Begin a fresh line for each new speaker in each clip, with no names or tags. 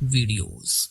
videos।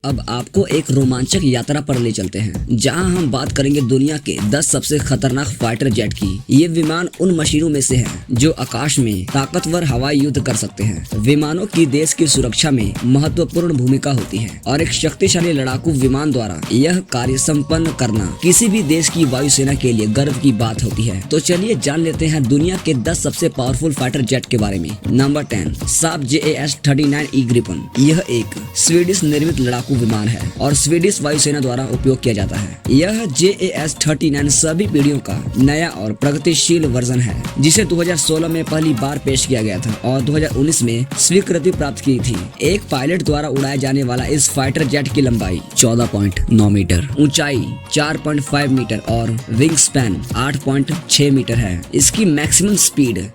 अब आपको एक रोमांचक यात्रा पर ले चलते हैं जहां हम बात करेंगे दुनिया के 10 सबसे खतरनाक फाइटर जेट की। ये विमान उन मशीनों में से हैं जो आकाश में ताकतवर हवाई युद्ध कर सकते हैं। विमानों की देश की सुरक्षा में महत्वपूर्ण भूमिका होती है और एक शक्तिशाली लड़ाकू विमान द्वारा यह कार्य संपन्न करना किसी भी देश की वायुसेना के लिए गर्व की बात होती है। तो चलिए जान लेते हैं दुनिया के 10 सबसे पावरफुल फाइटर जेट के बारे में। नंबर 10, साब JAS-39E ग्रिपन। यह एक स्वीडिश निर्मित लड़ाकू विमान है और स्वीडिश वायुसेना द्वारा उपयोग किया जाता है। यह JAS-39 सभी पीढ़ियों का नया और प्रगतिशील वर्जन है जिसे 2016 में पहली बार पेश किया गया था और 2019 में स्वीकृति प्राप्त की थी। एक पायलट द्वारा उड़ाया जाने वाला इस फाइटर जेट की लंबाई 14.9 मीटर, ऊंचाई 4.5 मीटर और विंग स्पैन 8.6 मीटर है। इसकी मैक्सिमम स्पीड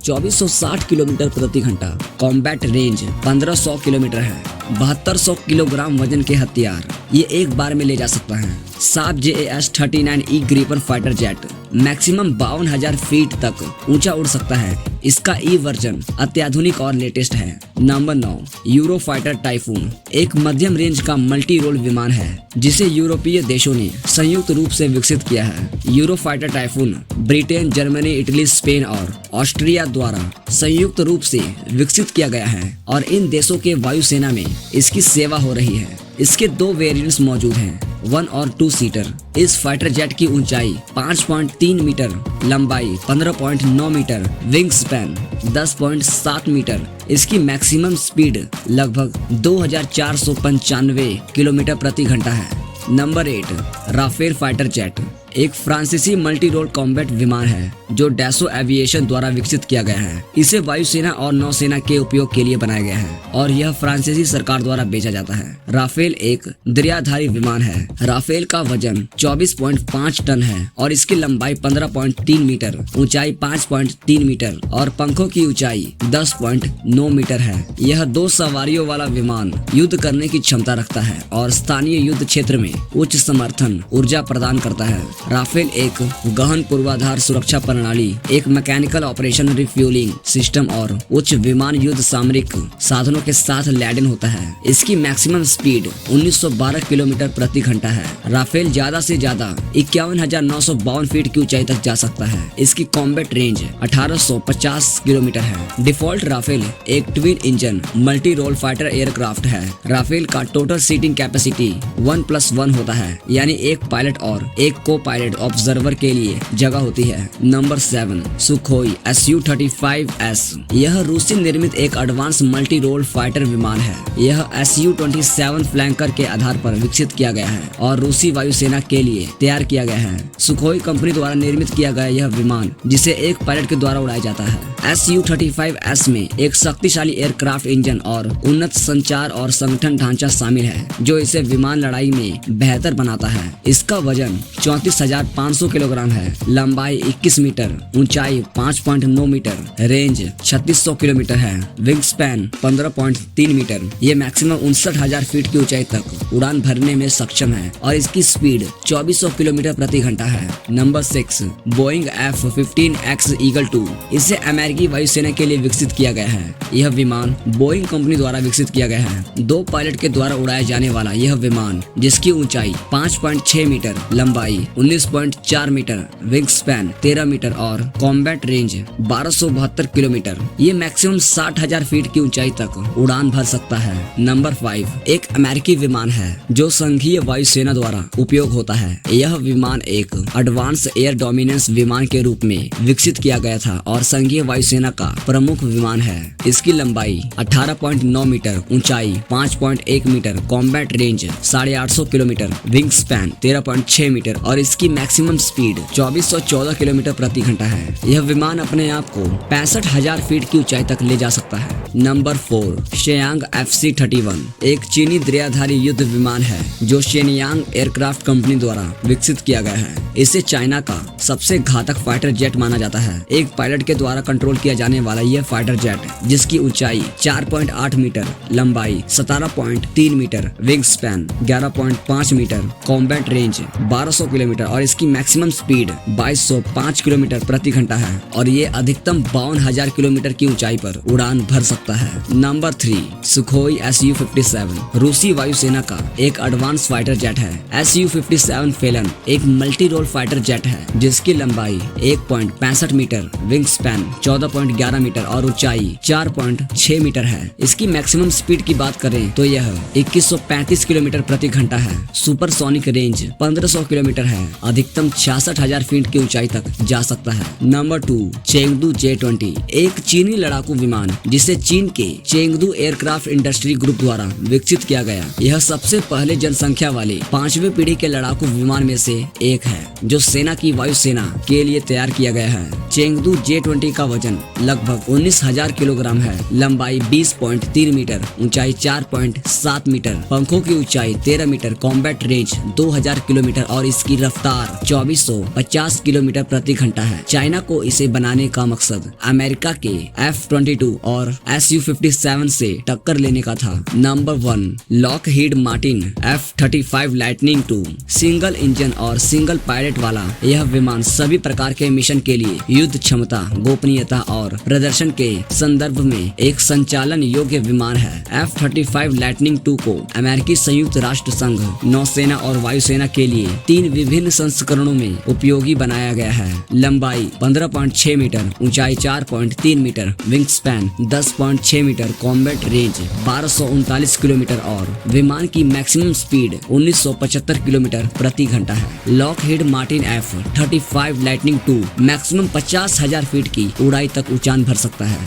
2460 किलोमीटर प्रति घंटा, कॉम्बैट रेंज 1500 किलोमीटर है। 7200 किलोग्राम वजन के हथियार ये एक बार में ले जा सकता है। साब JAS-39E Gripen fighter jet maximum 52,000 feet तक ऊंचा उड़ सकता है। इसका वर्जन अत्याधुनिक और लेटेस्ट है। Number 9, euro fighter typhoon. एक मध्यम रेंज का मल्टी रोल विमान है जिसे यूरोपीय देशों ने संयुक्त रूप से विकसित किया है। Euro fighter typhoon Britain, Germany, Italy, Spain और ऑस्ट्रिया द्वारा संयुक्त रूप से विकसित किया गया है और इन देशों के वायुसेना में इसकी सेवा हो रही है। इसके 2 वेरिएंट्स मौजूद हैं, 1 और 2 सीटर। इस फाइटर जेट की ऊंचाई 5.3 मीटर, लंबाई 15.9 मीटर, विंग स्पैन 10.7 मीटर। इसकी मैक्सिमम स्पीड लगभग 2495 किलोमीटर प्रति घंटा है। Number 8, Rafale fighter jet. एक फ्रांसीसी मल्टी रोल कॉम्बैट विमान है जो डैसो एविएशन द्वारा विकसित किया गया है। इसे वायुसेना और नौसेना के उपयोग के लिए बनाया गया है और यह फ्रांसीसी सरकार द्वारा बेचा जाता है। राफेल एक दरियाधारी विमान है। राफेल का वजन 24.5 टन है और इसकी लंबाई 15.3 मीटर, ऊंचाई 5.3 मीटर और पंखों की ऊंचाई 10.9 मीटर है। यह 2 सवारियों वाला विमान युद्ध करने की क्षमता रखता है और स्थानीय युद्ध क्षेत्र में उच्च समर्थन ऊर्जा प्रदान करता है। राफेल एक गहन पूर्वाधार सुरक्षा प्रणाली, एक मैकेनिकल ऑपरेशन रिफ्यूलिंग सिस्टम और उच्च विमान युद्ध सामरिक साधनों के साथ लैडेन होता है। इसकी मैक्सिमम स्पीड 1912 किलोमीटर प्रति घंटा है। राफेल ज्यादा से ज्यादा 51,952 फीट की ऊंचाई तक जा सकता है। इसकी कॉम्बैट रेंज 1850 किलोमीटर है। डिफॉल्ट राफेल एक twin engine multi role fighter aircraft है। राफेल का टोटल सीटिंग कैपेसिटी 1+1 होता है, यानी एक पायलट और एक को पायलट ऑब्जर्वर के लिए जगह होती है। Number 7, Sukhoi Su-35S। यह रूसी निर्मित एक एडवांस मल्टी रोल फाइटर विमान है। यह Su-27 फ्लैंकर के आधार पर विकसित किया गया है और रूसी वायुसेना के लिए तैयार किया गया है। सुखोई कंपनी द्वारा निर्मित किया गया यह विमान जिसे एक पायलट के द्वारा उड़ाया जाता है। Su-35S में एक शक्तिशाली एयरक्राफ्ट इंजन और उन्नत संचार और संगठन ढांचा शामिल है जो इसे विमान लड़ाई में बेहतर बनाता है। इसका वजन 34,500 किलोग्राम है, लंबाई 21 मीटर, ऊंचाई 5.9 मीटर, रेंज 3600 किलोमीटर है, विंग स्पैन 15.3 मीटर। ये मैक्सिमम 59,000 फीट की ऊंचाई तक उड़ान भरने में सक्षम है और इसकी स्पीड 2400 किलोमीटर प्रति घंटा है। Number 6, Boeing F-15X eagle 2। इसे अमेरिकी वायुसेना के लिए विकसित किया गया है। यह विमान बोइंग कंपनी द्वारा विकसित किया गया है। 2 पायलट के द्वारा उड़ाया जाने वाला यह विमान जिसकी ऊंचाई 5.6 मीटर, लंबाई 19.4 मीटर, विंग स्पैन 13 मीटर और कॉम्बैट रेंज 1272 किलोमीटर। ये मैक्सिमम 60,000 फीट की ऊंचाई तक उड़ान भर सकता है। नंबर 5, एक अमेरिकी विमान है जो संघीय वायुसेना द्वारा उपयोग होता है। यह विमान एक एडवांस एयर डोमिनेंस विमान के रूप में विकसित किया गया था और संघीय वायुसेना का प्रमुख विमान है। इसकी लंबाई 18.9 मीटर, ऊंचाई 5.1 metre, combat range 850 kilometre, wing span 13.6 metre और इसकी मैक्सिमम स्पीड 2414 किलोमीटर प्रति घंटा है। यह विमान अपने आप को 65,000 फीट की ऊंचाई तक ले जा सकता है। Number 4, शेयांग FC-31। एक चीनी दरियाधारी युद्ध विमान है जो शेनयांग एयरक्राफ्ट कंपनी द्वारा विकसित किया गया है। इसे चाइना का सबसे घातक फाइटर जेट माना जाता है। एक पायलट के द्वारा कंट्रोल किया जाने वाला यह फाइटर जेट जिसकी ऊंचाई 4.8 मीटर, लंबाई 17.3 metre, wing span 11.5 metre, combat range 1200 kilometre और इसकी मैक्सिमम स्पीड 2205 किलोमीटर प्रति घंटा है और ये अधिकतम 52,000 किलोमीटर की ऊंचाई पर उड़ान भर सकता है। नंबर 3, सुखोई Su-57 रूसी वायुसेना का एक एडवांस फाइटर जेट है। Su-57 फेलन एक मल्टी रोल फाइटर जेट है जिसकी लंबाई 1.65 मीटर, विंग स्पैन 14.11 मीटर और ऊंचाई 4.6 मीटर है। इसकी मैक्सिमम स्पीड की बात करें तो यह 2135 किलोमीटर प्रति घंटा है। सुपरसोनिक रेंज 1500 किलोमीटर है। अधिकतम 66,000 फीट की ऊंचाई तक जा सकता है। नंबर 2, चेंगडू J-20 एक चीनी लड़ाकू विमान जिसे चीन के चेंगडू एयरक्राफ्ट इंडस्ट्री ग्रुप द्वारा विकसित किया गया। यह सबसे पहले जनसंख्या वाले 5वीं पीढ़ी के लड़ाकू विमान में से एक है जो सेना की वायुसेना के लिए तैयार किया गया है। चेंगडू J-20 का वजन लगभग 19,000 किलोग्राम है। लंबाई 20.3 मीटर, ऊंचाई 4.7 मीटर, पंखों की ऊंचाई 13 मीटर, कॉम्बैट रेंज 2000 किलोमीटर और इसकी रफ्तार 2450 किलोमीटर प्रति घंटा है। चाइना को इसे बनाने का मकसद अमेरिका के F-22 और Su-57 से टक्कर लेने का था। Number 1, Lockheed Martin F-35 lightning II single engine और सिंगल पायलट वाला यह विमान सभी प्रकार के मिशन के लिए युद्ध क्षमता, गोपनीयता और प्रदर्शन के संदर्भ में एक संचालन योग्य विमान है। F-35 लाइटनिंग II को अमेरिकी संयुक्त राष्ट्र संघ, नौसेना और वायुसेना के लिए 3 विभिन्न संस्करणों में उपयोगी बनाया गया है। लंबाई 15.6 मीटर, ऊंचाई 4.3 metre, wing span 10.6 metre, combat range 1239 kilometre और विमान की मैक्सिमम स्पीड 1975 किलोमीटर प्रति घंटा है। Lockheed Martin F-35 lightning II maximum 50,000 feet की ऊंचाई तक उड़ान भर सकता है।